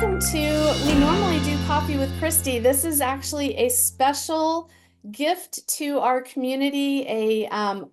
welcome to We Normally Do Coffee with Christy. This is actually a special gift to our community, a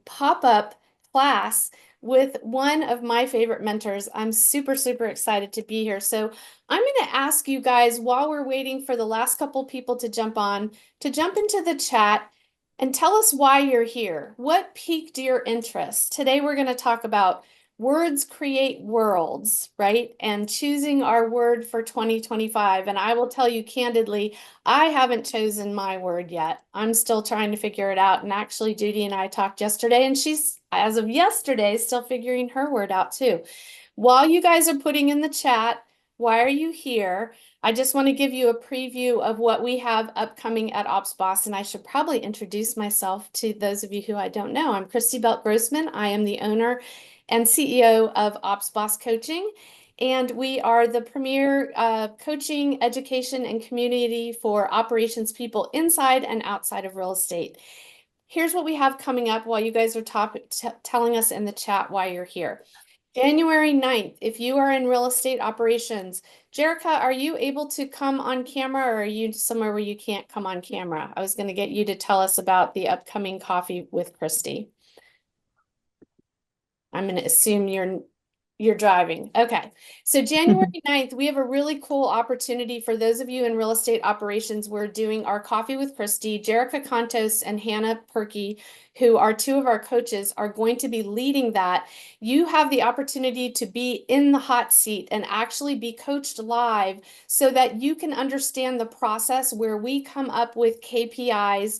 pop-up class with one of my favorite mentors. I'm super, super excited to be here. So I'm going to ask you guys, while we're waiting for the last couple people to jump on, to jump into the chat and tell us why you're here. What piqued your interest? Today we're going to talk about words create worlds, right? And choosing our word for 2025. And I will tell you candidly, I haven't chosen my word yet. I'm still trying to figure it out. And actually, Judy and I talked yesterday, and she's, as of yesterday, still figuring her word out too. While you guys are putting in the chat, why are you here? I just want to give you a preview of what we have upcoming at Ops Boss, and I should probably introduce myself to those of you who I don't know. I'm Christy Belt Grossman. I am the owner and CEO of Ops Boss Coaching, and we are the premier coaching, education, and community for operations people inside and outside of real estate. Here's what we have coming up while you guys are telling us in the chat why you're here. January 9th, if you are in real estate operations, Jerica, are you able to come on camera, or are you somewhere where you can't come on camera? I was going to get you to tell us about the upcoming Coffee with Christy. I'm going to assume you're driving. Okay. So January 9th, we have a really cool opportunity for those of you in real estate operations. We're doing our Coffee with Christy. Jerica Contos and Hannah Perky, who are two of our coaches, are going to be leading that. You have the opportunity to be in the hot seat and actually be coached live so that you can understand the process where we come up with KPIs,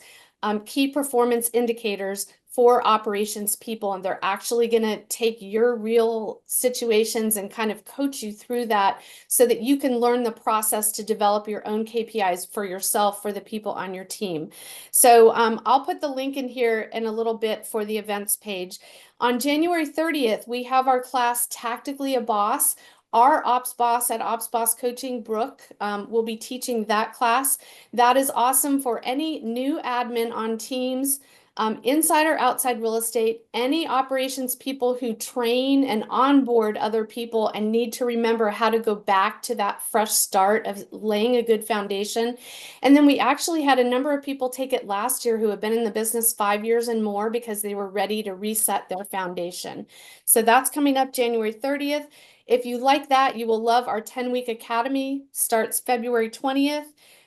key performance indicators for operations people, and they're actually going to take your real situations and kind of coach you through that so that you can learn the process to develop your own KPIs for yourself, for the people on your team. So I'll put the link in here in a little bit for the events page. On January 30th, we have our class Tactically a Boss. Our Ops Boss at Ops Boss Coaching, Brooke, will be teaching that class. That is awesome for any new admin on teams, inside or outside real estate, any operations people who train and onboard other people and need to remember how to go back to that fresh start of laying a good foundation. And then we actually had a number of people take it last year who have been in the business 5 years and more because they were ready to reset their foundation. So that's coming up January 30th. If you like that, you will love our 10-week academy. Starts February 20th.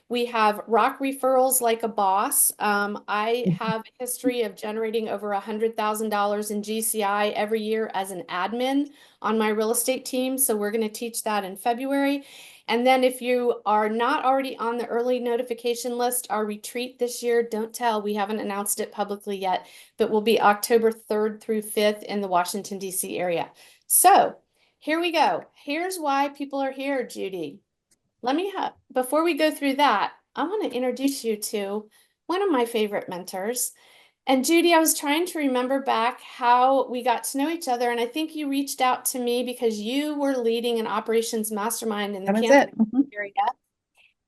We have Rock Referrals Like a Boss. I have a history of generating over $100,000 in GCI every year as an admin on my real estate team. So we're going to teach that in February. And then if you are not already on the early notification list, our retreat this year, don't tell, we haven't announced it publicly yet, but will be October 3rd through 5th in the Washington, D.C. area. So here we go. Here's why people are here, Judy. Before we go through that, I want to introduce you to one of my favorite mentors. And Judy, I was trying to remember back how we got to know each other. And I think you reached out to me because you were leading an operations mastermind in the That was Kansas it. area.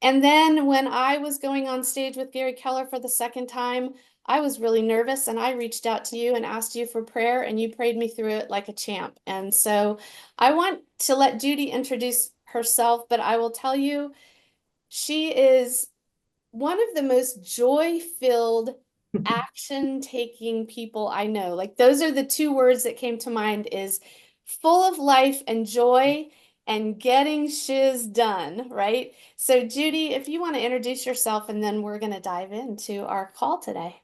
And then when I was going on stage with Gary Keller for the second time, I was really nervous and I reached out to you and asked you for prayer, and you prayed me through it like a champ. And so I want to let Judy introduce herself, but I will tell you, she is one of the most joy-filled, action-taking people I know. Like, those are the two words that came to mind, is full of life and joy and getting shiz done, right? So Judy, if you want to introduce yourself, and then we're going to dive into our call today.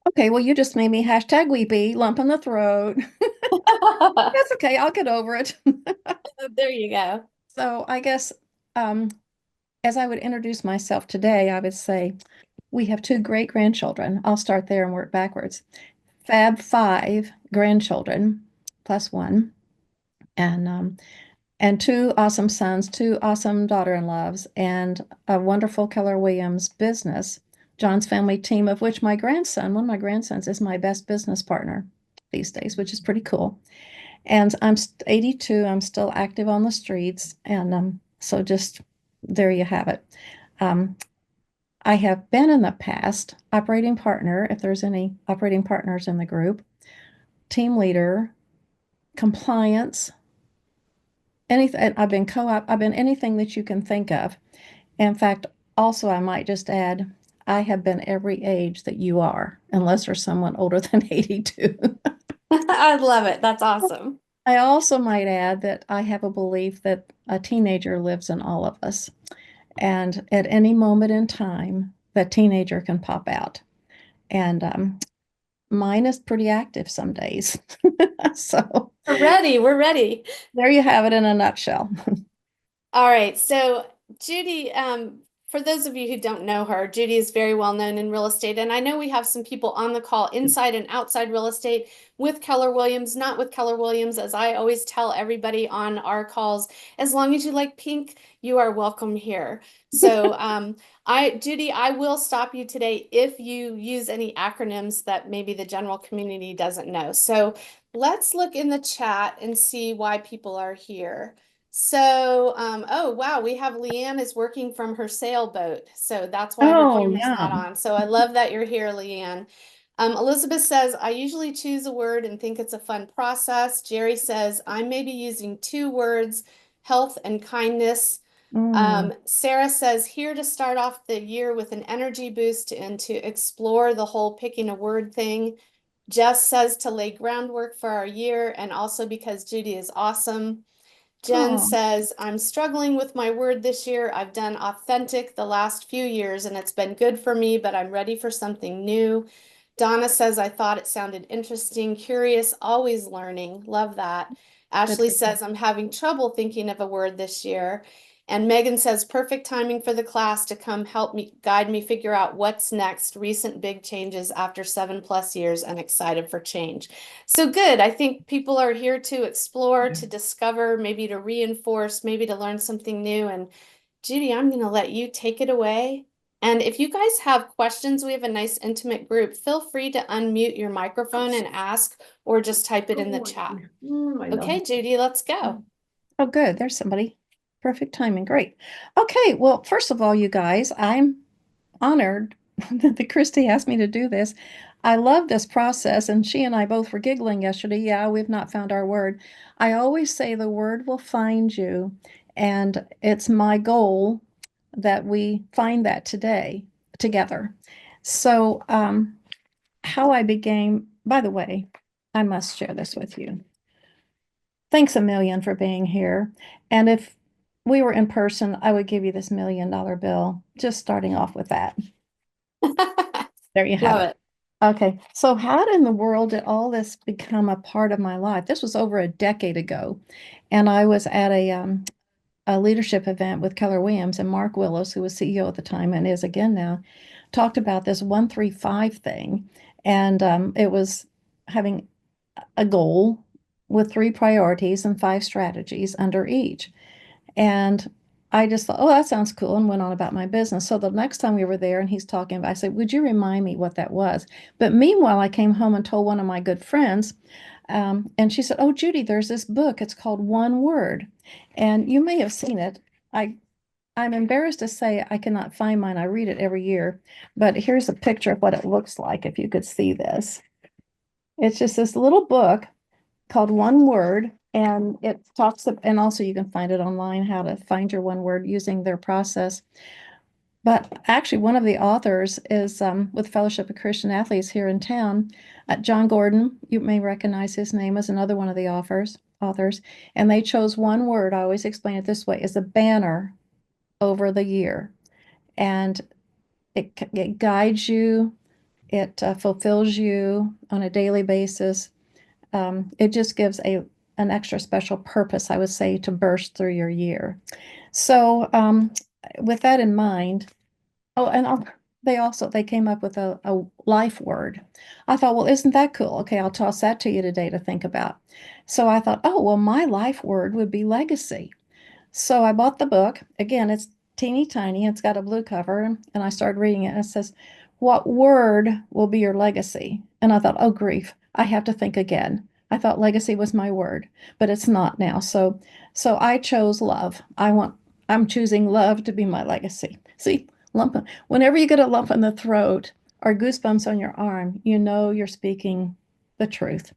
Okay, well, you just made me hashtag weepy, lump in the throat. That's okay, I'll get over it. There you go. So I guess um, as I would introduce myself today, I would say we have two great grandchildren. I'll start there and work backwards. Fab five grandchildren plus one, and two awesome sons, two awesome daughter-in-laws, and a wonderful Keller Williams business, John's family team, of which one of my grandsons, is my best business partner these days, which is pretty cool. And I'm 82. I'm still active on the streets, and so just there you have it. Um, I have been in the past operating partner, if there's any operating partners in the group, team leader, compliance, anything. I've been co-op, I've been anything that you can think of. In fact, also, I might just add, I have been every age that you are, unless there's someone older than 82. I love it. That's awesome. I also might add that I have a belief that a teenager lives in all of us. And at any moment in time, that teenager can pop out. And mine is pretty active some days. So We're ready. We're ready. there you have it in a nutshell. All right. So, Judy, for those of you who don't know her, Judy is very well known in real estate. And I know we have some people on the call inside and outside real estate with Keller Williams, not with Keller Williams, as I always tell everybody on our calls, as long as you like pink, you are welcome here. So, Judy, I will stop you today if you use any acronyms that maybe the general community doesn't know. So let's look in the chat and see why people are here. So, oh wow, we have Leanne is working from her sailboat. So that's why her Oh, camera's not yeah. on. So I love that you're here, Leanne. Elizabeth says, I usually choose a word and think it's a fun process. Jerry says, I may be using two words, health and kindness. Mm. Sarah says, here to start off the year with an energy boost and to explore the whole picking a word thing. Jess says to lay groundwork for our year and also because Judy is awesome. Jen Oh, says, I'm struggling with my word this year. I've done authentic the last few years and it's been good for me, but I'm ready for something new. Donna says, I thought it sounded interesting, curious, always learning. Love that. good Ashley for you. says, I'm having trouble thinking of a word this year. And Megan says, perfect timing for the class to come help me guide me figure out what's next. Recent big changes after 7+ years and excited for change. So good. I think people are here to explore, to discover, maybe to reinforce, maybe to learn something new. And Judy, I'm going to let you take it away. And if you guys have questions, we have a nice intimate group. Feel free to unmute your microphone and ask, or just type it in the chat. I know. Okay, Judy, let's go. Oh, good. There's somebody. Perfect timing. Great. Okay. Well, first of all, you guys, I'm honored that Christy asked me to do this. I love this process, and she and I both were giggling yesterday. Yeah, we've not found our word. I always say the word will find you, and it's my goal that we find that today together. So, how I became, by the way, I must share this with you. Thanks a million for being here. And if we were in person, I would give you this $1 million bill, just starting off with that. There you have Love it. it. Okay, so how in the world did all this become a part of my life? This was over a decade ago, and I was at a leadership event with Keller Williams, and Mark Willis, who was CEO at the time and is again now, talked about this 1-3-5 thing, and it was having a goal with 3 priorities and 5 strategies under each. And I just thought, oh, that sounds cool, and went on about my business. So the next time we were there and he's talking about, I said, would you remind me what that was? But meanwhile, I came home and told one of my good friends, and she said, oh, Judy, there's this book. It's called One Word. And you may have seen it. I'm embarrassed to say I cannot find mine. I read it every year, but here's a picture of what it looks like if you could see this. It's just this little book called One Word, and it talks, and also you can find it online, how to find your one word using their process. But actually, one of the authors is with Fellowship of Christian Athletes here in town. John Gordon, you may recognize his name as another one of the authors, and they chose one word. I always explain it this way: is a banner over the year, and it guides you, it fulfills you on a daily basis. It just gives an extra special purpose, I would say, to burst through your year. So, with that in mind, oh, and they came up with a life word. I thought, well, isn't that cool? Okay, I'll toss that to you today to think about. So I thought, oh, well, my life word would be legacy. So I bought the book. Again, it's teeny tiny. It's got a blue cover, and I started reading it. And it says, what word will be your legacy? And I thought, oh, grief, I have to think again. I thought legacy was my word, but it's not now. So I chose love. I'm choosing love to be my legacy. See, whenever you get a lump in the throat or goosebumps on your arm, you know you're speaking the truth.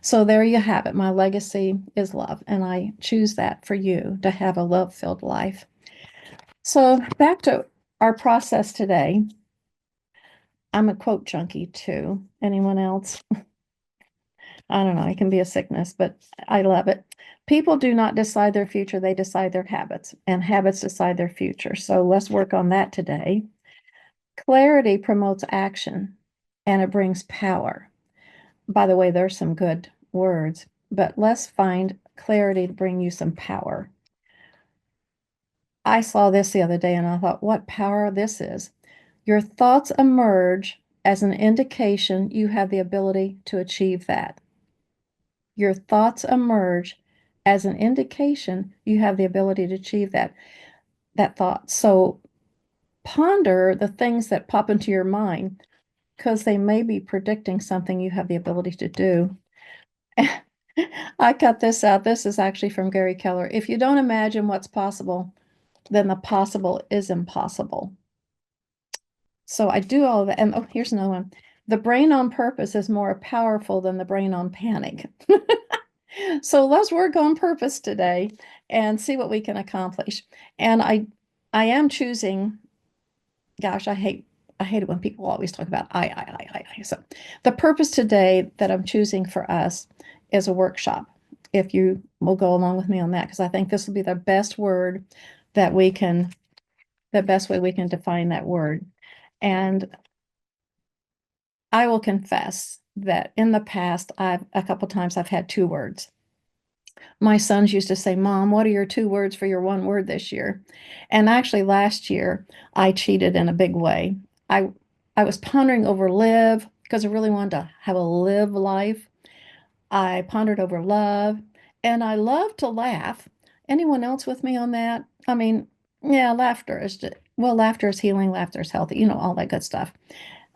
So there you have it. My legacy is love, and I choose that for you to have a love-filled life. So back to our process today. I'm a quote junkie too. Anyone else? I don't know. It can be a sickness, but I love it. People do not decide their future, they decide their habits, and habits decide their future. So let's work on that today. Clarity promotes action and it brings power. By the way, there's some good words, but let's find clarity to bring you some power. I saw this the other day and I thought, what power this is. Your thoughts emerge as an indication you have the ability to achieve that. Your thoughts emerge as an indication you have the ability to achieve that thought. So ponder the things that pop into your mind because they may be predicting something you have the ability to do. I cut this out. This is actually from Gary Keller. If you don't imagine what's possible, then the possible is impossible. So I do all of that. And oh, here's another one. The brain on purpose is more powerful than the brain on panic. So let's work on purpose today and see what we can accomplish. And I am choosing, gosh, I hate it when people always talk about I. So the purpose today that I'm choosing for us is a workshop. If you will go along with me on that, because I think this will be the best word that we can, the best way we can define that word. And I will confess that in the past, a couple times I've had two words. My sons used to say, Mom, what are your two words for your one word this year? And actually last year I cheated in a big way. I I was pondering over live because I really wanted to have a live life. I pondered over love and I love to laugh. Anyone else with me on that? I mean, yeah, laughter is just, well, laughter is healing, laughter is healthy, all that good stuff.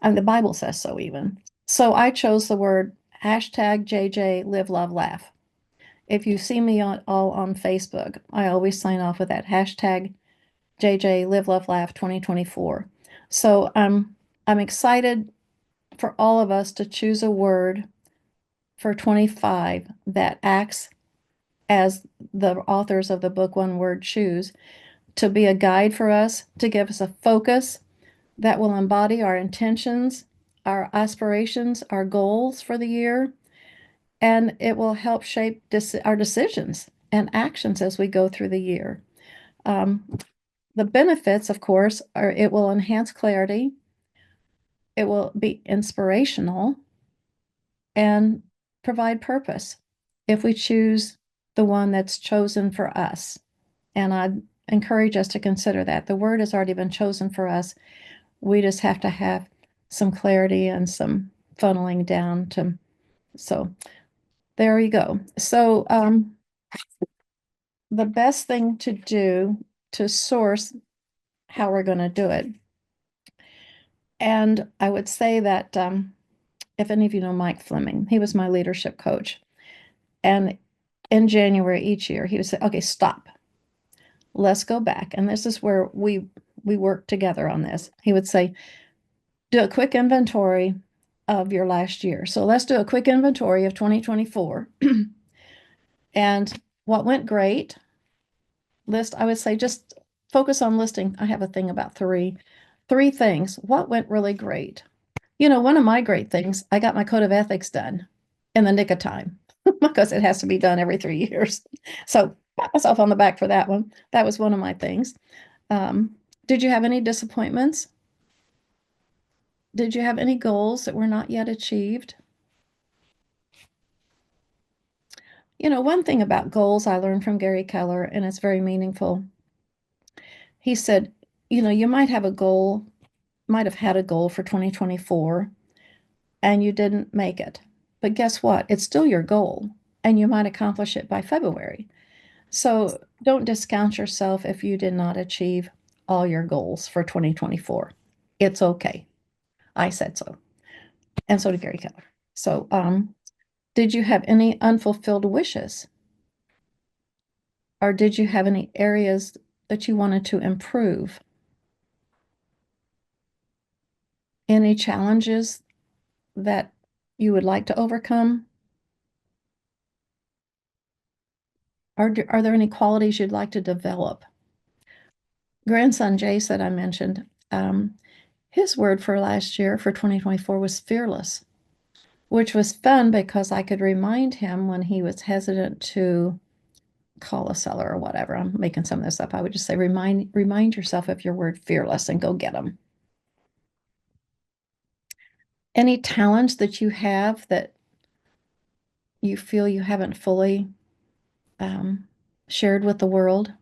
And the Bible says so even. So I chose the word hashtag JJ live, love, laugh. If you see me all on Facebook, I always sign off with that hashtag JJ live, love, laugh 2024. So I'm excited for all of us to choose a word for 25 that acts as the authors of the book One Word choose to be a guide for us, to give us a focus that will embody our intentions, our aspirations, our goals for the year, and it will help shape our decisions and actions as we go through the year. Um, the benefits, of course, are it will enhance clarity, it will be inspirational, and provide purpose if we choose the one that's chosen for us. And I'd encourage us to consider that. The word has already been chosen for us. We just have to have some clarity and some funneling down to, so there you go. So the best thing to do to source how we're going to do it. And I would say that if any of you know Mike Fleming, he was my leadership coach. And in January each year, he would say, okay, stop. Let's go back. And this is where we work together on this. He would say, do a quick inventory of your last year. So let's do a quick inventory of 2024 and what went great. I would say just focus on listing. I have a thing about three things. What went really great? One of my great things, I got my code of ethics done in the nick of time because it has to be done every 3 years. So pat myself on the back for that one. That was one of my things. Did you have any disappointments? Did you have any goals that were not yet achieved? One thing about goals I learned from Gary Keller, and it's very meaningful. He said, you might have had a goal for 2024 and you didn't make it. But guess what? It's still your goal and you might accomplish it by February. So don't discount yourself if you did not achieve all your goals for 2024. It's okay. I said so. And so did Gary Keller. So, did you have any unfulfilled wishes? Or did you have any areas that you wanted to improve? Any challenges that you would like to overcome? Are there any qualities you'd like to develop? Grandson Jace that I mentioned, his word for last year for 2024 was fearless, which was fun because I could remind him when he was hesitant to call a seller or whatever. I'm making some of this up. I would just say, remind yourself of your word fearless and go get them. Any talents that you have that you feel you haven't fully shared with the world?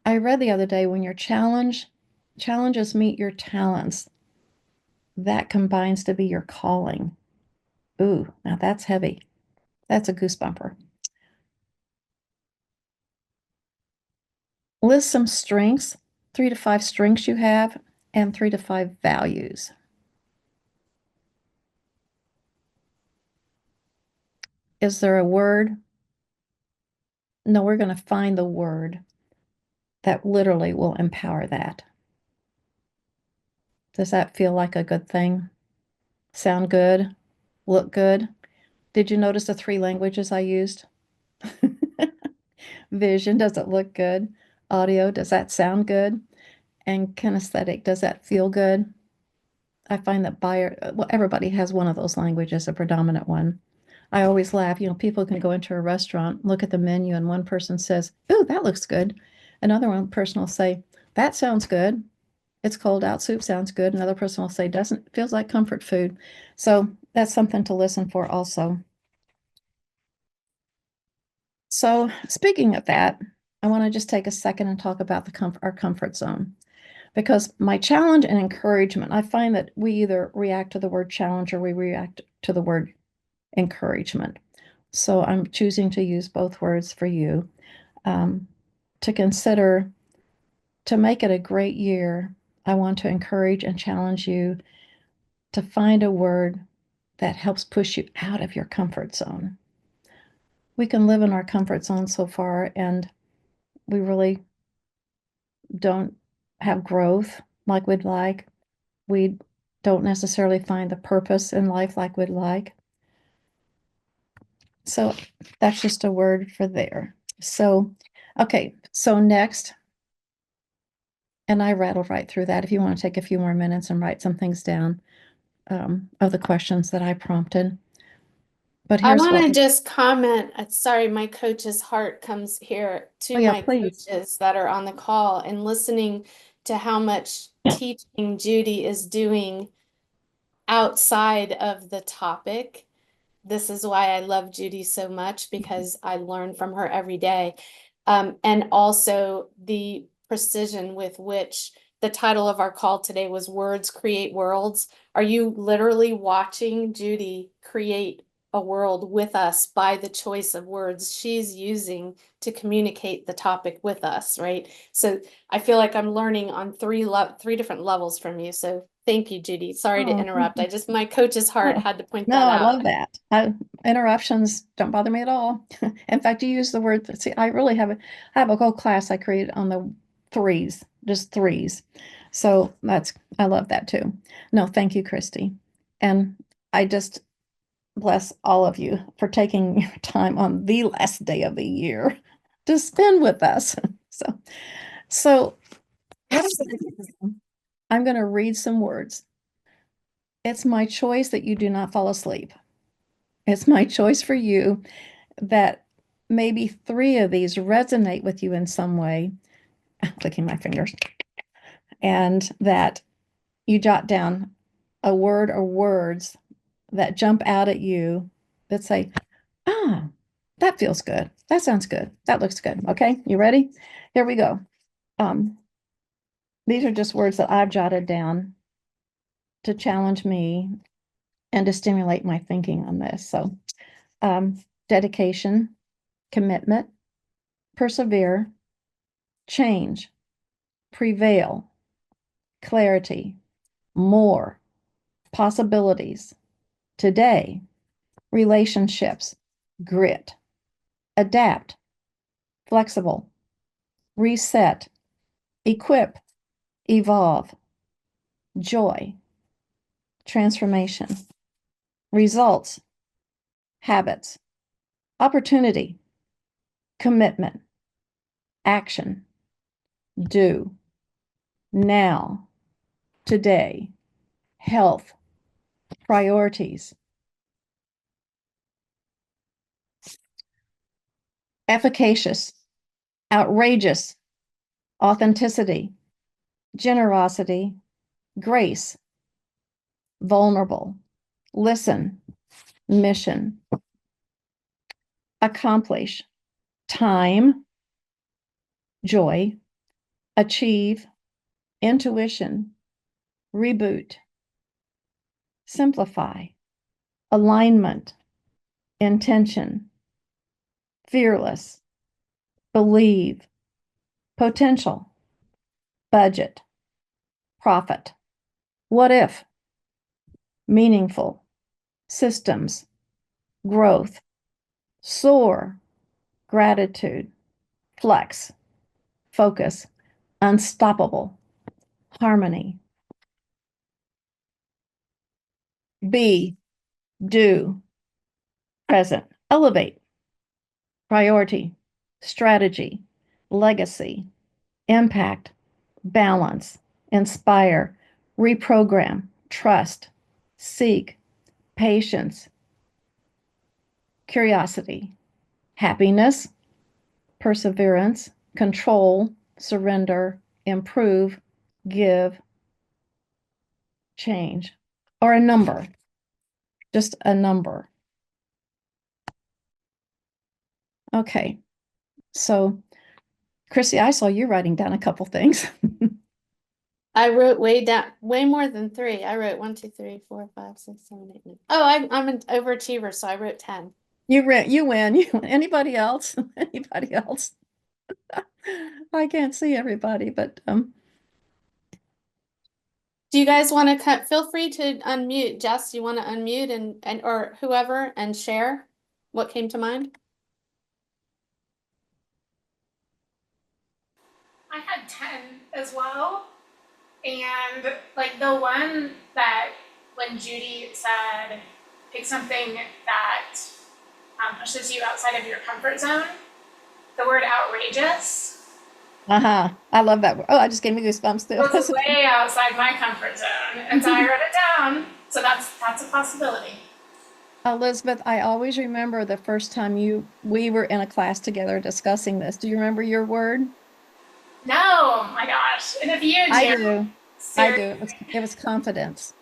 I read the other day when your challenges meet your talents, that combines to be your calling. Ooh, now that's heavy. That's a goosebumper. List some strengths, 3 to 5 strengths you have, and 3 to 5 values. Is there a word? No, we're going to find the word that literally will empower that. Does that feel like a good thing? Sound good? Look good? Did you notice the 3 languages I used? Vision, does it look good? Audio, does that sound good? And kinesthetic, does that feel good? I find that well, everybody has one of those languages, a predominant one. I always laugh, people can go into a restaurant, look at the menu, and one person says, "Ooh, that looks good." Another one person will say, "That sounds good. It's cold out, soup sounds good." Another person will say, "Doesn't, feels like comfort food." So that's something to listen for also. So speaking of that, I want to just take a second and talk about our comfort zone. Because my challenge and encouragement, I find that we either react to the word challenge or we react to the word encouragement. So I'm choosing to use both words for you to consider. To make it a great year, I want to encourage and challenge you to find a word that helps push you out of your comfort zone. We can live in our comfort zone so far, and we really don't have growth like we'd like. We don't necessarily find the purpose in life like we'd like. So that's just a word for there. So, okay, so next, and I rattled right through that. If you want to take a few more minutes and write some things down of the questions that I prompted. But I here's want what, to just comment. Sorry, my coach's heart comes here oh to yeah, my please. coaches that are on the call and listening to how much teaching Judy is doing outside of the topic. This is why I love Judy so much, because I learn from her every day. And also the precision with which the title of our call today was Words Create Worlds. Are you literally watching Judy create a world with us by the choice of words she's using to communicate the topic with us, right? So I feel like I'm learning on three different levels from you. So thank you, Judy. Sorry to Oh, thank interrupt. you. My coach's heart Oh, had to point no, that I out. love that. Interruptions don't bother me at all. In fact, you use the word, see, I have a whole class I created on the threes, just threes. So I love that too. No, thank you, Christy. And I just bless all of you for taking your time on the last day of the year to spend with us. So I'm going to read some words. It's my choice that you do not fall asleep. It's my choice for you that maybe 3 of these resonate with you in some way. I'm clicking my fingers. And that you jot down a word or words that jump out at you that say, "Ah, that feels good. That sounds good. That looks good." Okay, you ready? Here we go. Um, these are just words that I've jotted down to challenge me and to stimulate my thinking on this. So, dedication, commitment, persevere, change, prevail, clarity, more, possibilities, today, relationships, grit, adapt, flexible, reset, equip, evolve, joy, transformation, results, habits, opportunity, commitment, action, do, now, today, health, priorities, efficacious, outrageous, authenticity, generosity, grace, vulnerable, listen, mission, accomplish, time, joy, achieve, intuition, reboot, simplify, alignment, intention, fearless, believe, potential, budget, profit, what if, meaningful, systems, growth, soar, gratitude, flex, focus, unstoppable, harmony. Be, do, present, elevate, priority, strategy, legacy, impact, balance, inspire, reprogram, trust, seek, patience, curiosity, happiness, perseverance, control, surrender, improve, give, change, or a number, just a number. Okay, so Chrissy, I saw you writing down a couple things. I wrote way more than 3. I wrote 1, 2, 3, 4, 5, 6, 7, 8, 9. Oh, I'm an overachiever, so I wrote 10. You win. You win. Anybody else? Anybody else? I can't see everybody, but Do you guys want to cut? Feel free to unmute. Jess, you want to unmute and or whoever and share what came to mind? I had 10 as well. And like the one that when Judy said, pick something that pushes you outside of your comfort zone, the word outrageous I love that word. Oh, I just gave me goosebumps was too. way outside my comfort zone. And so I wrote it down. So that's a possibility. Elizabeth, I always remember the first time we were in a class together discussing this. Do you remember your word? No, my gosh. And if you do, I do. I do. seriously, It was confidence.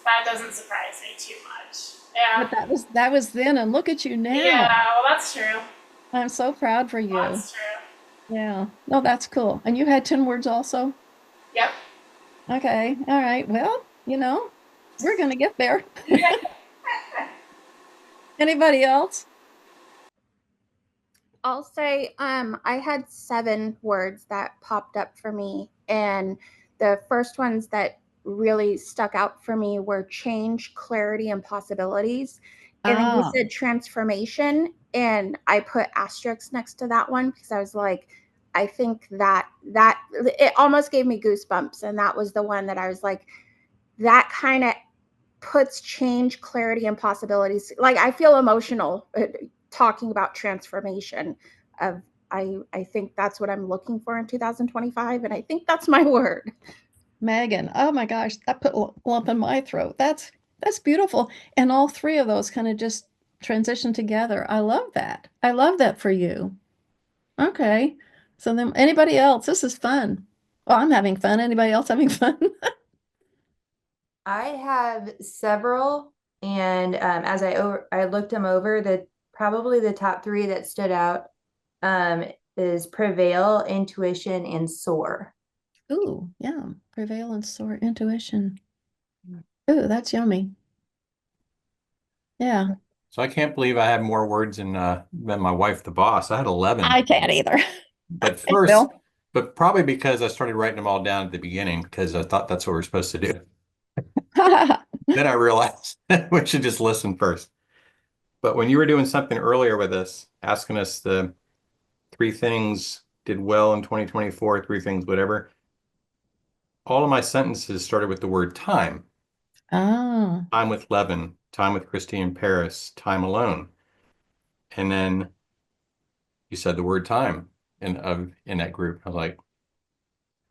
that doesn't surprise me too much. Yeah. But that was then, and look at you now. Yeah, well, that's true. I'm so proud for you. That's true. Yeah. No, that's cool. And you had 10 words also? Yep. Okay. All right. Well, we're gonna get there. Anybody else? I'll say I had 7 words that popped up for me, and the first ones that really stuck out for me were change, clarity, and possibilities. And then you said transformation, and I put asterisks next to that one because I was like, I think that it almost gave me goosebumps, and that was the one that I was like, that kind of puts change, clarity, and possibilities. Like I feel emotional talking about transformation of I think that's what I'm looking for in 2025, and I think that's my word. Megan, oh my gosh, that put a lump in my throat. That's beautiful. And all 3 of those kind of just transition together. I love that. I love that for you. Okay. So then anybody else? This is fun. Well, I'm having fun. Anybody else having fun? I have several, and as I looked them over, probably the top 3 that stood out is prevail, intuition, and soar. Ooh, yeah. Prevalence or intuition. Ooh, that's yummy. Yeah. So I can't believe I had more words than my wife, the boss. I had 11. I can't either. But first, Bill? but probably because I started writing them all down at the beginning because I thought that's what we're supposed to do. Then I realized we should just listen first. But when you were doing something earlier with us, asking us the 3 things did well in 2024, 3 things, whatever, all of my sentences started with the word time. Ah, time with Levin, time with Christy in Paris, time alone. And then you said the word time in that group. I was like,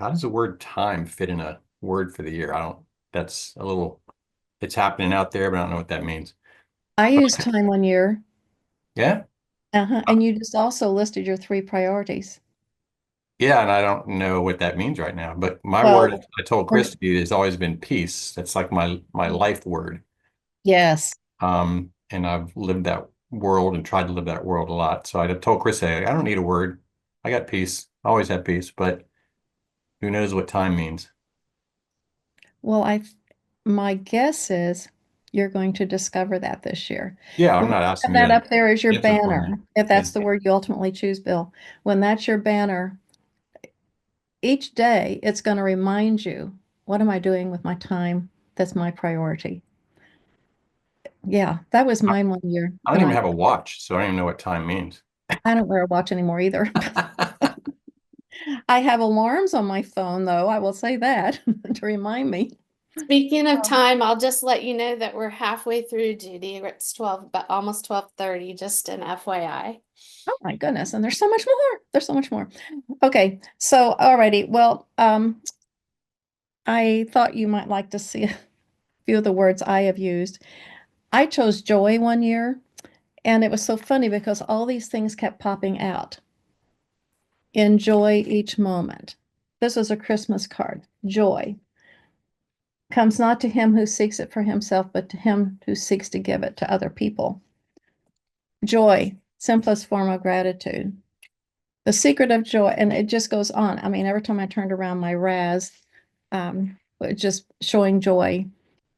how does the word time fit in a word for the year? I don't, that's a little, it's happening out there, but I don't know what that means. I used time 1 year. Yeah. And you just also listed your 3 priorities. Yeah. And I don't know what that means right now, but my word, Well, I told we're- Christy, has always been peace. That's like my life word. yes. And I've lived that world and tried to live that world a lot. So I told Chris, I don't need a word. I got peace. I always have peace, but who knows what time means? Well, my guess is you're going to discover that this year. Yeah, I'm When not you have asking you that to up there as your answer for me. banner, if Yeah. that's the word you ultimately choose, Bill, when that's your banner, each day it's going to remind you, what am I doing with my time? That's my priority. Yeah, that was I mine 1 year. I don't And even have a watch, so I don't even know what time means. I don't wear a watch anymore either. I have alarms on my phone, though, I will say that to remind me. Speaking of time, I'll just let you know that we're halfway through, Judy. It's 12, but almost 12:30, just an FYI. Oh my goodness, and there's so much more. There's so much more. Okay, so alrighty. Well, I thought you might like to see a few of the words I have used. I chose joy 1 year, and it was so funny because all these things kept popping out. Enjoy each moment. This was a Christmas card. Joy comes not to him who seeks it for himself, but to him who seeks to give it to other people. Joy, simplest form of gratitude. The secret of joy, and it just goes on. I mean, every time I turned around my Raz, just showing joy.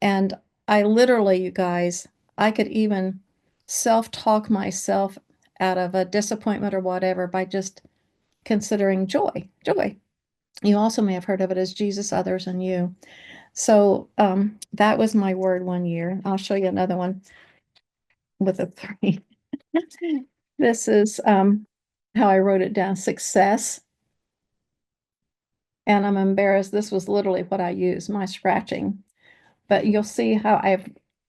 And I literally, you guys, I could even self-talk myself out of a disappointment or whatever by just considering joy. Joy. You also may have heard of it as Jesus, others, and you. So that was my word 1 year. I'll show you another one with a 3. This is how I wrote it down, success. And I'm embarrassed. This was literally what I used, my scratching. But you'll see how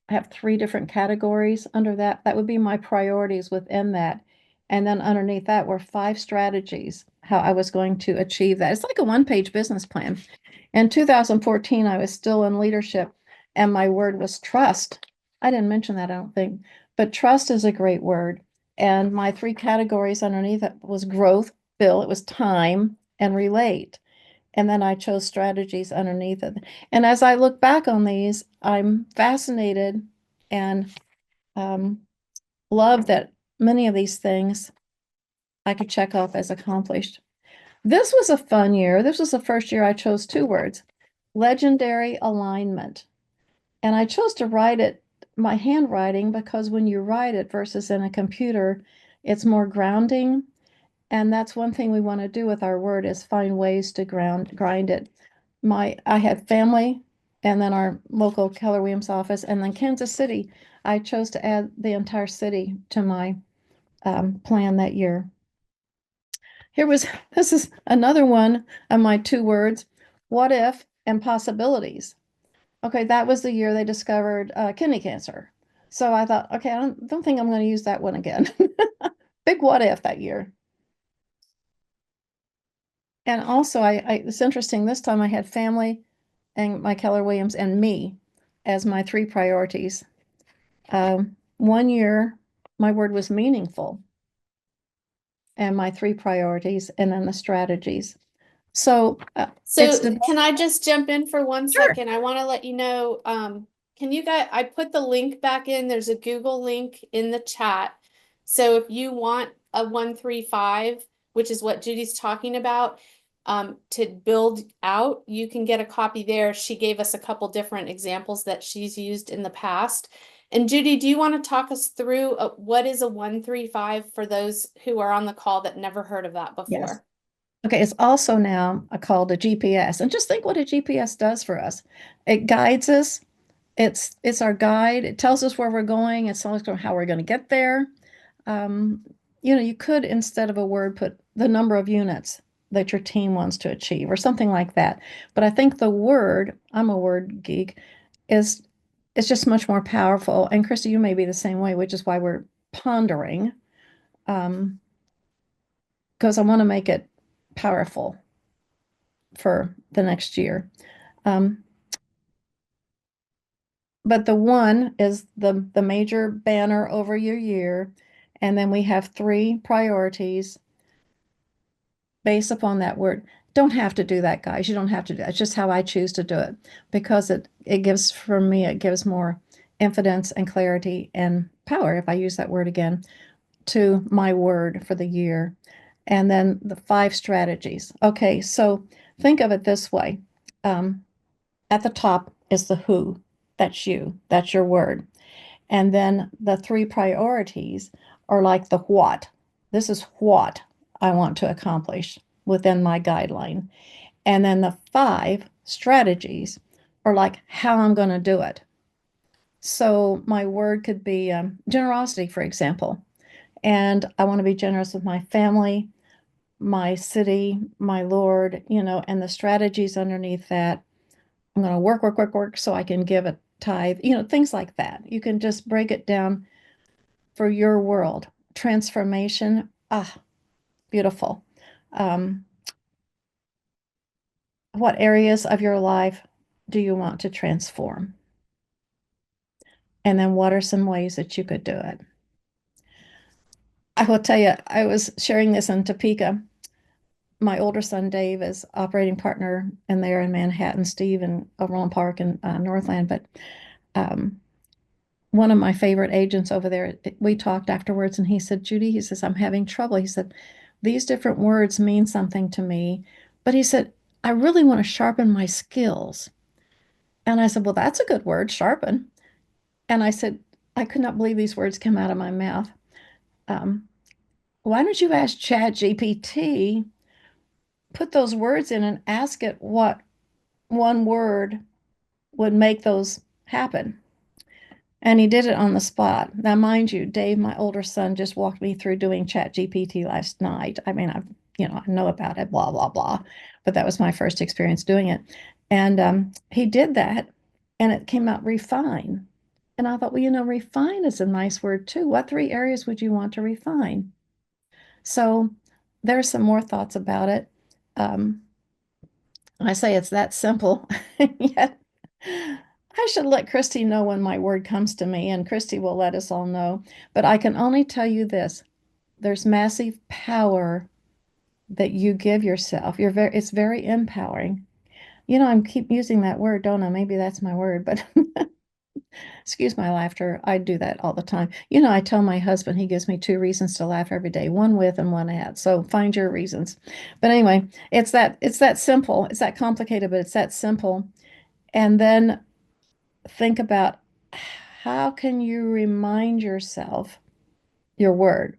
have 3 different categories under that. That would be my priorities within that. And then underneath that were 5 strategies, how I was going to achieve that. It's like a one-page business plan. In 2014, I was still in leadership, and my word was trust. I didn't mention that, I don't think, but trust is a great word. And my 3 categories underneath it was growth, Bill, it was time, and relate. And then I chose strategies underneath it. And as I look back on these, I'm fascinated and love that many of these things I could check off as accomplished. This was a fun year. This was the first year I chose 2 words, legendary alignment. And I chose to write it my handwriting because when you write it versus in a computer, it's more grounding. And that's one thing we want to do with our word is find ways to grind it. I had family and then our local Keller Williams office and then Kansas City. I chose to add the entire city to my plan that year. This is another one of my 2 words, what if and possibilities. Okay, that was the year they discovered kidney cancer. So I thought, okay, I don't think I'm going to use that one again. Big what if that year. And also, it's interesting, this time I had family and my Keller Williams and me as my 3 priorities. 1 year, my word was meaningful and my 3 priorities and then the strategies. So So can I just jump in for one Sure. second? I want to let you know, can you guys, I put the link back in, there's a Google link in the chat. So if you want a 135, which is what Judy's talking about, to build out, you can get a copy there. She gave us a couple different examples that she's used in the past. And Judy, do you want to talk us through what is a 135 for those who are on the call that never heard of that before? Yes. Okay, it's also now called a GPS. And just think what a GPS does for us. It guides us. It's our guide. It tells us where we're going. It tells us how we're going to get there. You could, instead of a word, put the number of units that your team wants to achieve or something like that. But I think the word, I'm a word geek, is it's just much more powerful. And Christy, you may be the same way, which is why we're pondering, because I want to make it powerful for the next year. But the one is the major banner over your year, and then we have 3 priorities based upon that word. Don't have to do that, guys. You don't have to do that. It's just how I choose to do it, because it gives, for me, it gives more confidence and clarity and power, if I use that word again, to my word for the year. And then the 5 strategies. Okay, so think of it this way. At the top is the who. That's you. That's your word. And then the 3 priorities are like the what. This is what I want to accomplish within my guideline. And then the 5 strategies are like how I'm going to do it. So my word could be generosity, for example. And I want to be generous with my family, my city, my Lord, and the strategies underneath that. I'm going to work, work, work, work so I can give a tithe, things like that. You can just break it down for your world. Transformation, beautiful. What areas of your life do you want to transform? And then what are some ways that you could do it? I will tell you, I was sharing this in Topeka. My older son, Dave, is operating partner in there in Manhattan, Steve in Overland Park and Northland. But one of my favorite agents over there, we talked afterwards, and he said, Judy, he says, I'm having trouble. He said, these different words mean something to me. But he said, I really want to sharpen my skills. And I said, well, that's a good word, sharpen. And I said, I could not believe these words came out of my mouth. Why don't you ask ChatGPT, put those words in and ask it what one word would make those happen? And he did it on the spot. Now, mind you, Dave, my older son, just walked me through doing ChatGPT last night. I mean, I know about it, blah, blah, blah. But that was my first experience doing it. And he did that, and it came out refine. And I thought, well, refine is a nice word too. What 3 areas would you want to refine? So there's some more thoughts about it. I say it's that simple, yet I should let Christy know when my word comes to me, and Christy will let us all know. But I can only tell you this: there's massive power that you give yourself. It's very empowering. I keep using that word, don't I? Maybe that's my word, but excuse my laughter. I do that all the time. I tell my husband, he gives me 2 reasons to laugh every day, one with and one at. So find your reasons. But anyway, it's that simple. It's that complicated, but it's that simple. And then think about, how can you remind yourself your word?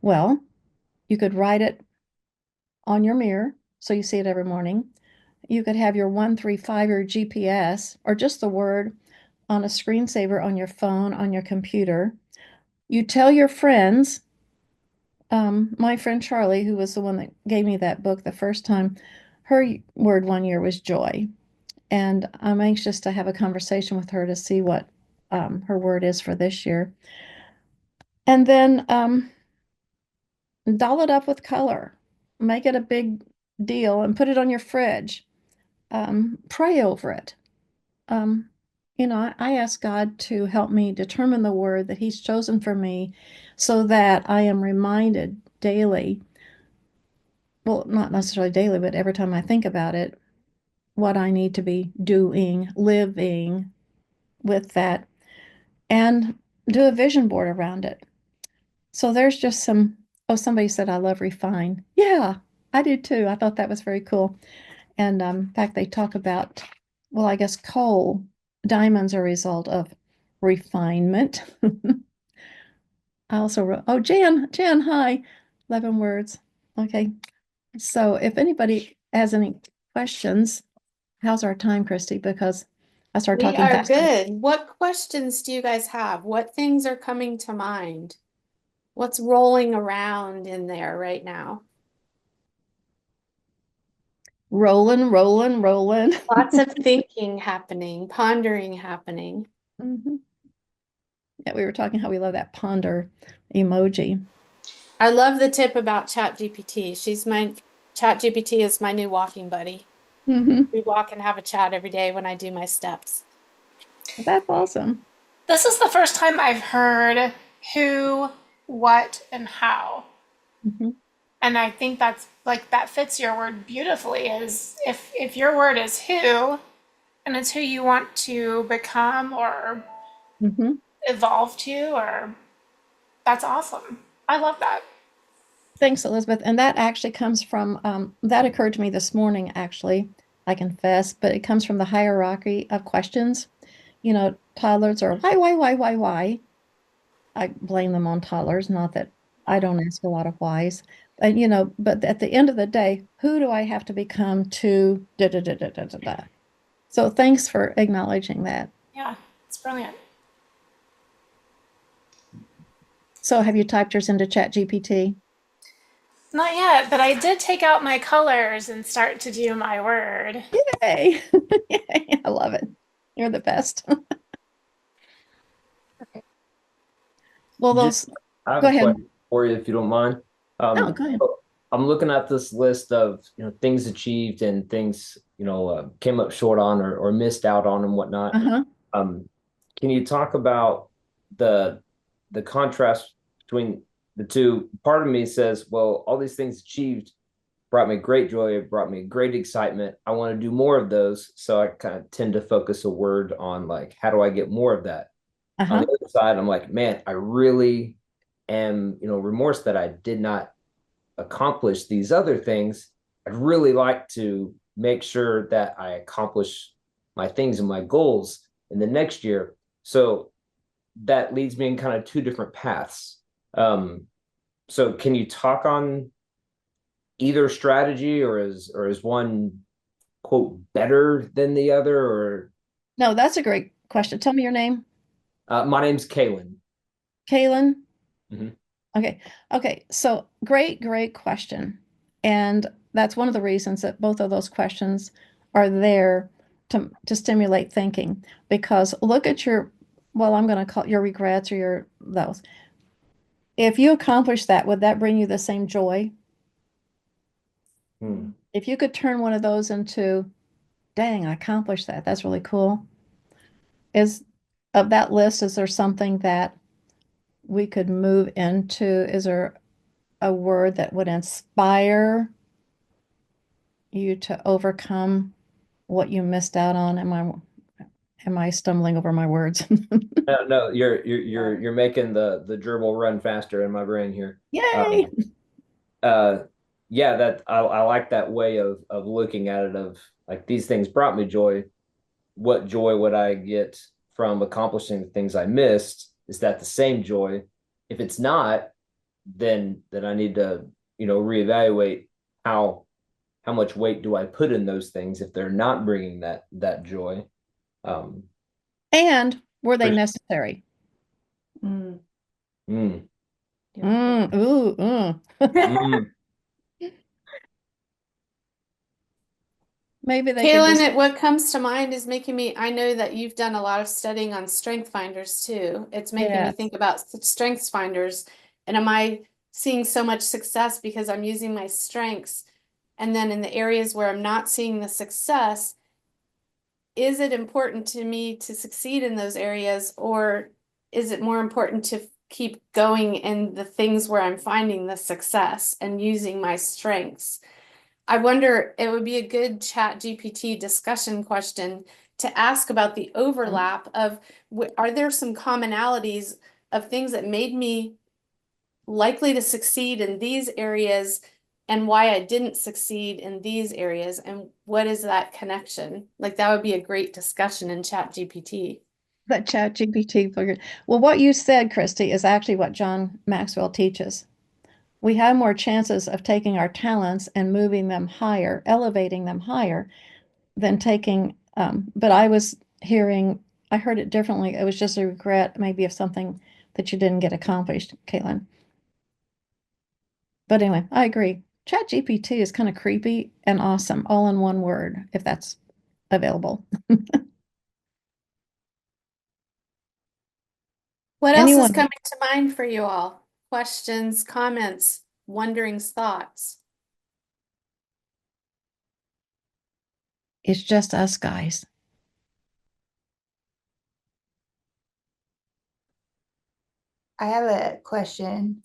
Well, you could write it on your mirror so you see it every morning. You could have your 135 or GPS, or just the word on a screensaver on your phone, on your computer. You tell your friends. My friend Charlie, who was the one that gave me that book the first time, her word one year was joy. And I'm anxious to have a conversation with her to see what her word is for this year. And then doll it up with color. Make it a big deal and put it on your fridge. Pray over it. I ask God to help me determine the word that He's chosen for me, so that I am reminded daily, well, not necessarily daily, but every time I think about it, what I need to be doing, living with that, and do a vision board around it. So there's just somebody said, I love refine. Yeah, I did too. I thought that was very cool. And in fact, they talk about, well, I guess coal, diamonds are a result of refinement. I also wrote, oh, Jan, hi, 11 words. Okay. So if anybody has any questions, how's our time, Christy? Because I started We talking are faster. good. What questions do you guys have? What things are coming to mind? What's rolling around in there right now? Rolling, rolling, rolling. Lots of thinking happening, pondering happening. Mhm. Yeah, we were talking how we love that ponder emoji. I love the tip about ChatGPT. ChatGPT is my new walking buddy. Mhm. We walk and have a chat every day when I do my steps. That's awesome. This is the first time I've heard who, what, and how. Mhm. And I think that's like that fits your word beautifully is if your word is who and it's who you want to become or Mhm. evolve to or that's awesome. I love that. Thanks, Elizabeth. And that actually comes from, that occurred to me this morning, actually, I confess, but it comes from the hierarchy of questions. You know, toddlers are why? I blame them on toddlers, not that I don't ask a lot of whys. And, you know, but at the end of the day, who do I have to become to da da da da da da da? So thanks for acknowledging that. Yeah, it's brilliant. So have you typed yours into ChatGPT? Not yet, but I did take out my colors and start to do my word. Yay! Yay! I love it. You're the best. Well, Just, those, I have go a ahead. question for you if you don't mind. No, go ahead. So I'm looking at this list of things achieved and things came up short on or missed out on and whatnot. Uh-huh. Um, can you talk about the the contrast between the two? Part of me says, well, all these things achieved brought me great joy, it brought me great excitement. I want to do more of those. So I kind of tend to focus a word on like, how do I get more of that? On Uh-huh. the other side, I'm like, man, I really am, remorse that I did not accomplish these other things. I'd really like to make sure that I accomplish my things and my goals in the next year. So that leads me in kind of two different paths. So can you talk on either strategy or is one quote better than the other or No, that's a great question. Tell me your name. my name's Kalen. Kaylin? Mhm. Okay. Okay. So great question. And that's one of the reasons that both of those questions are there to stimulate thinking. Because look at your, well, I'm going to call your regrets or your those. If you accomplish that, would that bring you the same joy? Hmm. If you could turn one of those into, dang, I accomplished that. That's really cool. Is of that list, is there something that we could move into? Is there a word that would inspire you to overcome what you missed out on? Am I stumbling over my words? No, you're making the gerbil run faster in my brain here. Yay! Um, uh, yeah, that I like that way of looking at it. Of like these things brought me joy. What joy would I get from accomplishing the things I missed? Is that the same joy? If it's not, then I need to reevaluate how much weight do I put in those things if they're not bringing that joy. Um, And were they for- necessary? Mm, mm, yeah. Ooh, mm. Maybe they could Kaylin, just, what comes to mind is making me, I know that you've done a lot of studying on strength finders too. It's making me yes. think about strengths finders. And am I seeing so much success because I'm using my strengths? And then in the areas where I'm not seeing the success, is it important to me to succeed in those areas, or is it more important to keep going in the things where I'm finding the success and using my strengths? I wonder, it would be a good ChatGPT discussion question to ask about the overlap of, are there some commonalities of things that made me likely to succeed in these areas and why I didn't succeed in these areas, and what is that connection? Like that would be a great discussion in ChatGPT. That chat GPT figured. Well, what you said, Christy, is actually what John Maxwell teaches. We have more chances of taking our talents and moving them higher, elevating them higher than taking, but I heard it differently. It was just a regret, maybe of something that you didn't get accomplished, Caitlin. But anyway, I agree. ChatGPT is kind of creepy and awesome, all in one word, if that's available. What else is Anyone, coming to mind for you all? Questions, comments, wonderings, thoughts? it's just us guys. I have a question.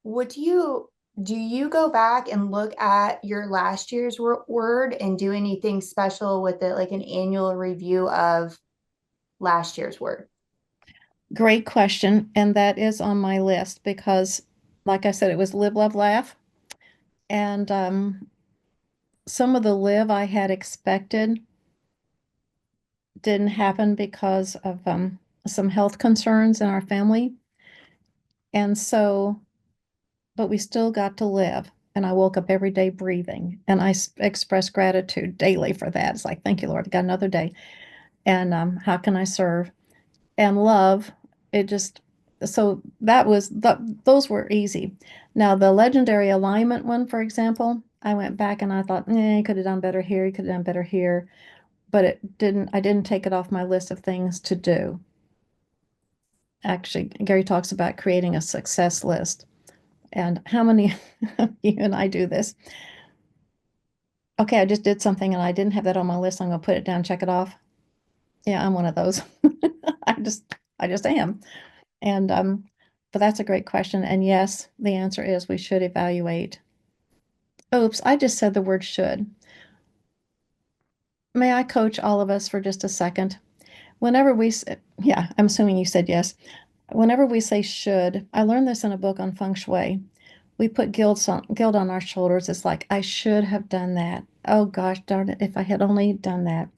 Would you do you go back and look at your last year's word and do anything special with it, like an annual review of last year's word? Great question. And that is on my list because, like I said, it was live, love, laugh. And some of the live I had expected didn't happen because of some health concerns in our family. And so, but we still got to live. And I woke up every day breathing. And I express gratitude daily for that. It's like, thank you, Lord, I got another day. And how can I serve? And love, it just, so that was, those were easy. Now, the legendary alignment one, for example, I went back and I thought, you could have done better here, you could have done better here. But I didn't take it off my list of things to do. Actually, Gary talks about creating a success list. And how many you and I do this? Okay, I just did something and I didn't have that on my list. I'm gonna put it down, check it off. Yeah, I'm one of those. I just am. And but that's a great question. And yes, the answer is we should evaluate. Oops, I just said the word should. May I coach all of us for just a second? Whenever we, yeah, I'm assuming you said yes. Whenever we say should, I learned this in a book on feng shui. We put guilt on our shoulders. It's like, I should have done that. Oh gosh, darn it, if I had only done that.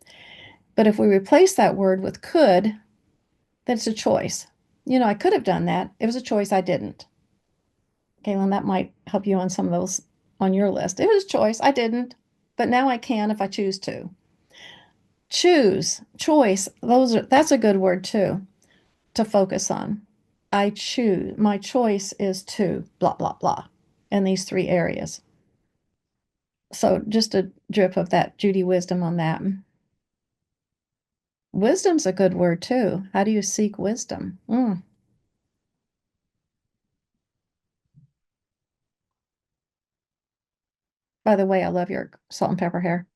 But if we replace that word with could, then it's a choice. I could have done that. It was a choice I didn't. Kaylin, that might help you on some of those on your list. It was a choice. I didn't, but now I can if I choose to. Choose, choice, that's a good word too to focus on. I choose, my choice is to blah, blah, blah in these three areas. So just a drip of that Judy wisdom on that. Wisdom's a good word too. How do you seek wisdom? By the way, I love your salt and pepper hair.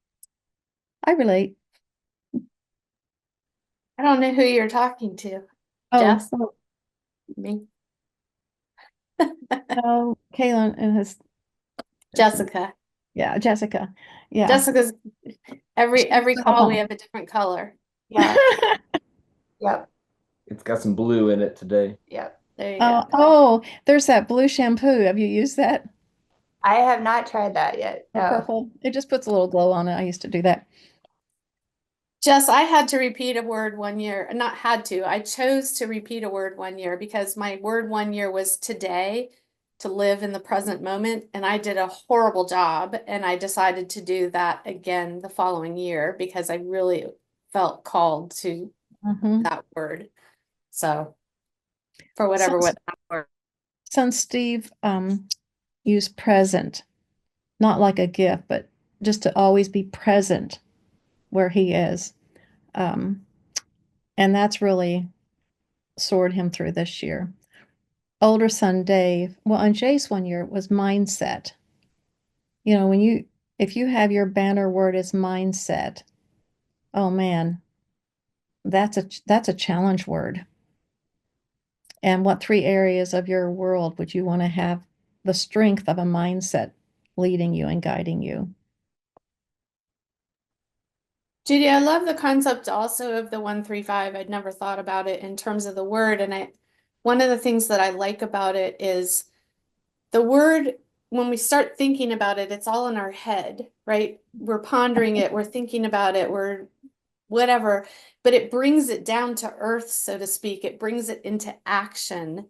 I relate. I don't know who you're talking to. Oh, Jess? Me? no, Kaylin and his Jessica. yeah, Jessica. Yeah. Jessica's every so call we fun. have a different color. Yeah. Yep. It's got some blue in it today. Yep. There you go. Oh, there's that blue shampoo. Have you used that? I have not tried that yet. The No. purple. It just puts a little glow on it. I used to do that. Jess, I had to repeat a word one year. Not had to. I chose to repeat a word one year because my word one year was today, to live in the present moment. And I did a horrible job. And I decided to do that again the following year because I really felt called to that word. So for whatever what that word. Since Steve used present, not like a gift, but just to always be present where he is. And that's really soared him through this year. Older son Dave, well, on Jace one year was mindset. If you have your banner word as mindset, oh man, that's a challenge word. And what three areas of your world would you want to have the strength of a mindset leading you and guiding you? Judy, I love the concept also of the 135. I'd never thought about it in terms of the word. And one of the things that I like about it is the word, when we start thinking about it, it's all in our head, right? We're pondering it, we're thinking about it, we're whatever, but it brings it down to earth, so to speak. It brings it into action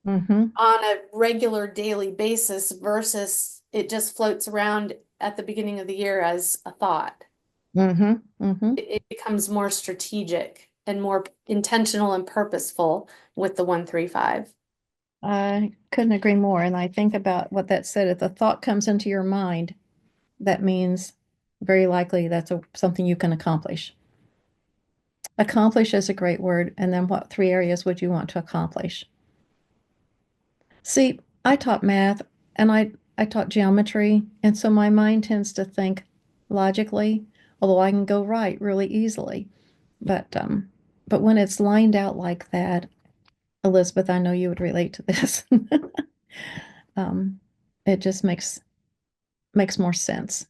on a regular daily basis versus it just floats around at the beginning of the year as a thought. It becomes more strategic and more intentional and purposeful with the 135. I couldn't agree more. And I think about what that said. If the thought comes into your mind, that means very likely that's something you can accomplish. Accomplish is a great word. And then what 3 areas would you want to accomplish? See, I taught math and I taught geometry. And so my mind tends to think logically, although I can go right really easily. But when it's lined out like that, Elizabeth, I know you would relate to this. It just makes more sense.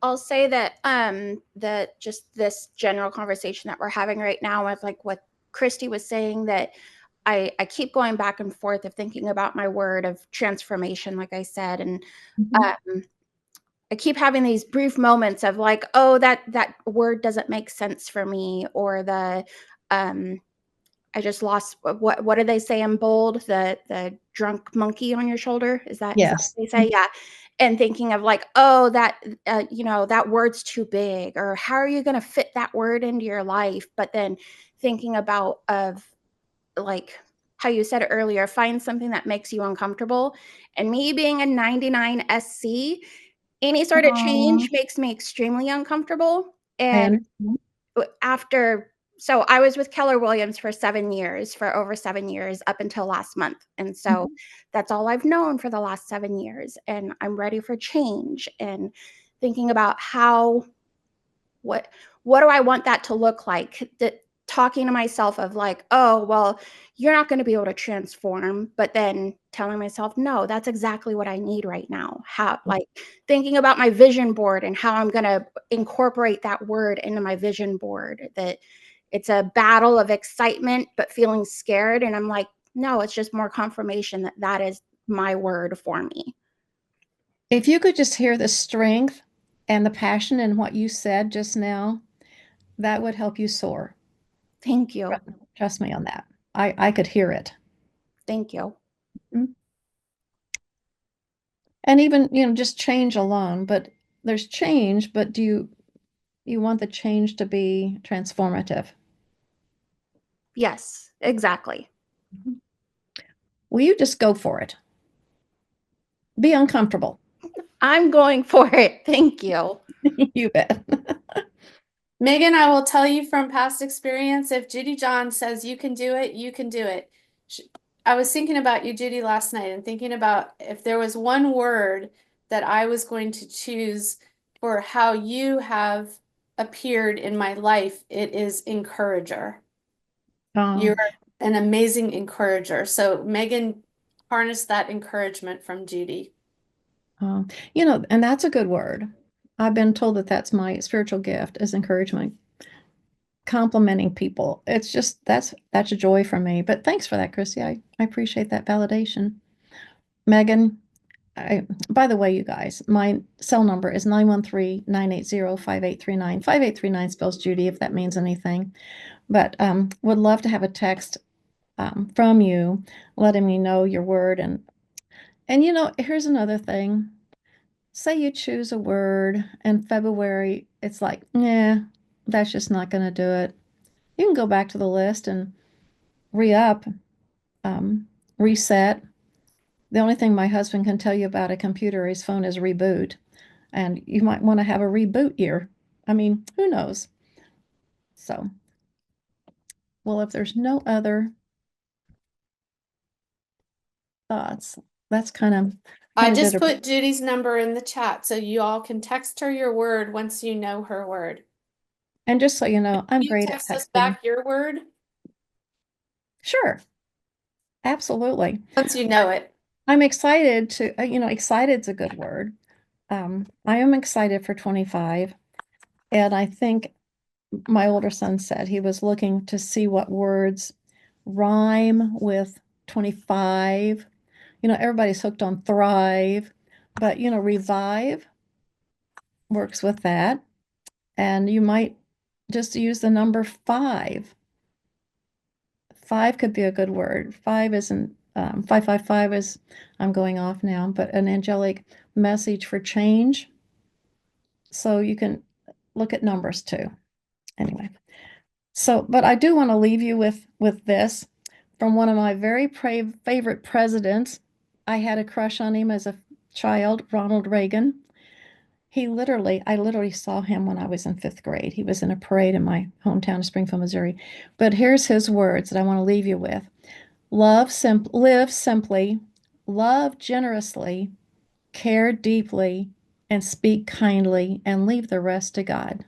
I'll say that that just this general conversation that we're having right now with like what Christy was saying, that I keep going back and forth of thinking about my word of transformation, like I said, and I keep having these brief moments of like, oh, that word doesn't make sense for me, or the I just lost what do they say in bold? The drunk monkey on your shoulder? Is that Yes. what they say? Yeah. And thinking of like, oh, that that word's too big, or how are you going to fit that word into your life? But then thinking about of like how you said earlier, find something that makes you uncomfortable. And me being a 99 SC, any sort of change makes me extremely uncomfortable. And after, so I was with Keller Williams for over 7 years, up until last month. And so that's all I've known for the last 7 years. And I'm ready for change and thinking about what do I want that to look like? Talking to myself of like, oh, well, you're not going to be able to transform, but then telling myself, no, that's exactly what I need right now. How, like, thinking about my vision board and how I'm going to incorporate that word into my vision board, that it's a battle of excitement, but feeling scared. And I'm like, no, it's just more confirmation that that is my word for me. If you could just hear the strength and the passion in what you said just now, that would help you soar. Thank you. Trust me on that. I could hear it. Thank you. And even, just change alone, but there's change, but do you want the change to be transformative? Yes, exactly. Will you just go for it? Be uncomfortable. I'm going for it. Thank you. You bet. Megan, I will tell you from past experience, if Judy Johns says you can do it, you can do it. I was thinking about you, Judy, last night, and thinking about if there was one word that I was going to choose for how you have appeared in my life, it is encourager. You're an amazing encourager. So Megan, harness that encouragement from Judy. And that's a good word. I've been told that that's my spiritual gift, is encouragement, complimenting people. It's just that's a joy for me. But thanks for that, Christy. I appreciate that validation. Megan, by the way, you guys, my cell number is 913-980-5839. 5839 spells Judy, if that means anything. But would love to have a text from you letting me know your word. And here's another thing. Say you choose a word in February, it's like, yeah, that's just not going to do it. You can go back to the list and re-up, reset. The only thing my husband can tell you about a computer or his phone is reboot. And you might want to have a reboot year. I mean, who knows? So, well, if there's no other thoughts, that's kind of I just put Judy's number in the chat so you all can text her your word once you know her word. And just so you know, I'm great at text us texting. back your word? Sure. Absolutely. Once you know it. I'm excited to, excited's a good word. I am excited for 25. And I think my older son said he was looking to see what words rhyme with 25. Everybody's hooked on thrive, but revive works with that. And you might just use the number 5. 5 could be a good word. 5 isn't 555 is, I'm going off now, but an angelic message for change. So you can look at numbers too. Anyway, So, but I do want to leave you with this from one of my very favorite presidents. I had a crush on him as a child, Ronald Reagan. I literally saw him when I was in 5th grade. He was in a parade in my hometown of Springfield, Missouri. But here's his words that I want to leave you with. Live simply, love generously, care deeply, and speak kindly, and leave the rest to God.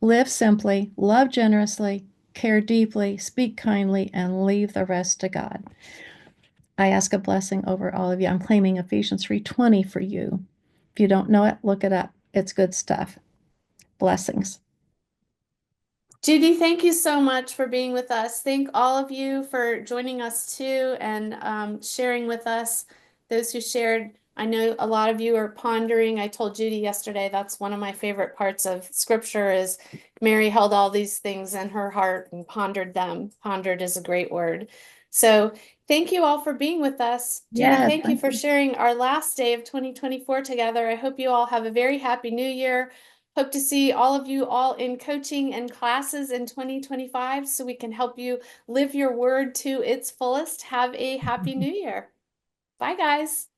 Live simply, love generously, care deeply, speak kindly, and leave the rest to God. I ask a blessing over all of you. I'm claiming Ephesians 3:20 for you. If you don't know it, look it up. It's good stuff. Blessings. Judy, thank you so much for being with us. Thank all of you for joining us too and sharing with us. Those who shared, I know a lot of you are pondering. I told Judy yesterday that's one of my favorite parts of scripture is Mary held all these things in her heart and pondered them. Pondered is a great word. So thank you all for being with us. Judy, Yes, thank you thank for you. sharing our last day of 2024 together. I hope you all have a very happy new year. Hope to see all of you all in coaching and classes in 2025 so we can help you live your word to its fullest. Have a happy new year. Bye, guys.